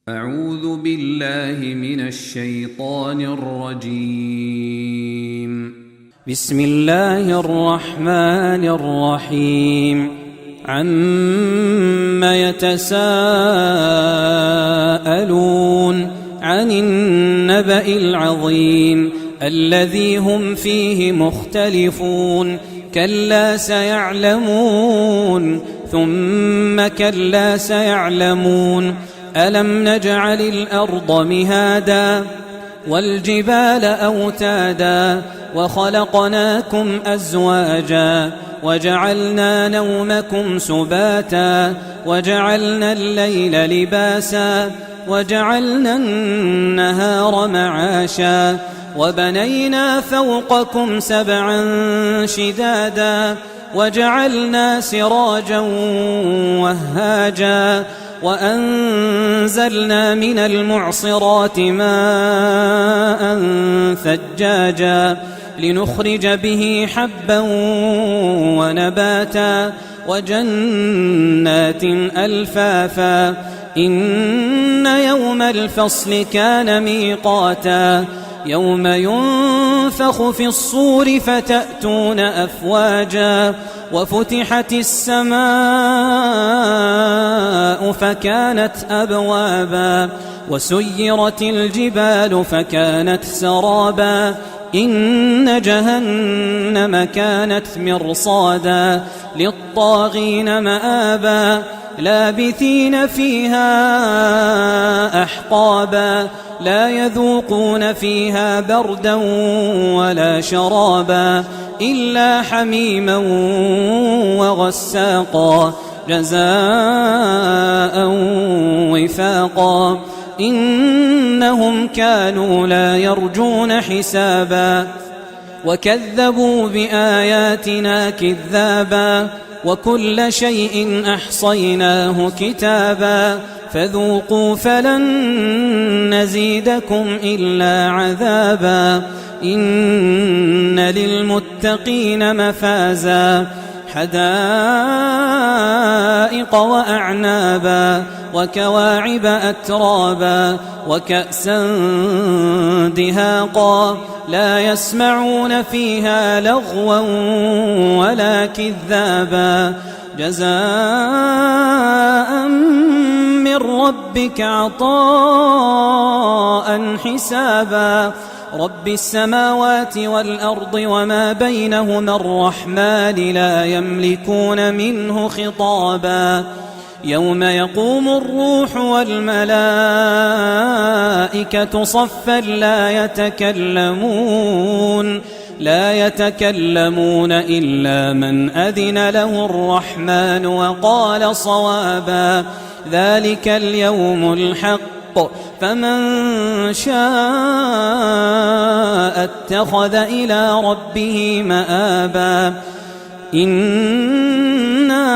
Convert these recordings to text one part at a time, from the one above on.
أعوذ بالله من الشيطان الرجيم. بسم الله الرحمن الرحيم. عم يتساءلون عن النبأ العظيم الذي هم فيه مختلفون. كلا سيعلمون ثم كلا سيعلمون. ألم نجعل الأرض مهادا والجبال أوتادا وخلقناكم أزواجا وجعلنا نومكم سباتا وجعلنا الليل لباسا وجعلنا النهار معاشا وبنينا فوقكم سبعا شدادا وجعلنا سراجا وهاجا وأنزلنا من المعصرات ماء ثجاجا لنخرج به حبا ونباتا وجنات ألفافا. إن يوم الفصل كان ميقاتا يوم ينفخ في الصور فتأتون أفواجا وفتحت السماء فكانت أبوابا وسيرت الجبال فكانت سرابا. إن جهنم كانت مرصادا للطاغين مآبا لابثين فيها أحقابا لا يذوقون فيها بردا ولا شرابا إلا حميما وغساقا جزاء وفاقا. إنهم كانوا لا يرجون حسابا وكذبوا بآياتنا كذابا وكل شيء أحصيناه كتابا فذوقوا فلن نزيدكم إلا عذابا. إن للمتقين مفازا حدائق وأعنابا وكواعب أترابا وكأسا دهاقا لا يسمعون فيها لغوا ولا كذابا جزاء من ربك عطاء حسابا. رب السماوات والأرض وما بينهما الرحمن لا يملكون منه خطابا. يوم يقوم الروح والملائكة صفا لا يتكلمون إلا من أذن له الرحمن وقال صوابا. ذلك اليوم الحق فمن شاء اتخذ إلى ربه مآبا. إنا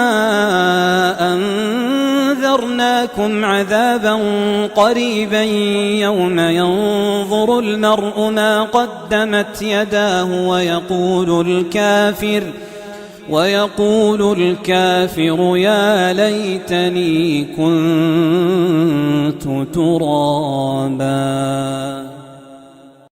أنذرناكم عذابا قريبا يوم ينظر المرء ما قدمت يداه ويقول الكافر يا ليتني كنت ترابا.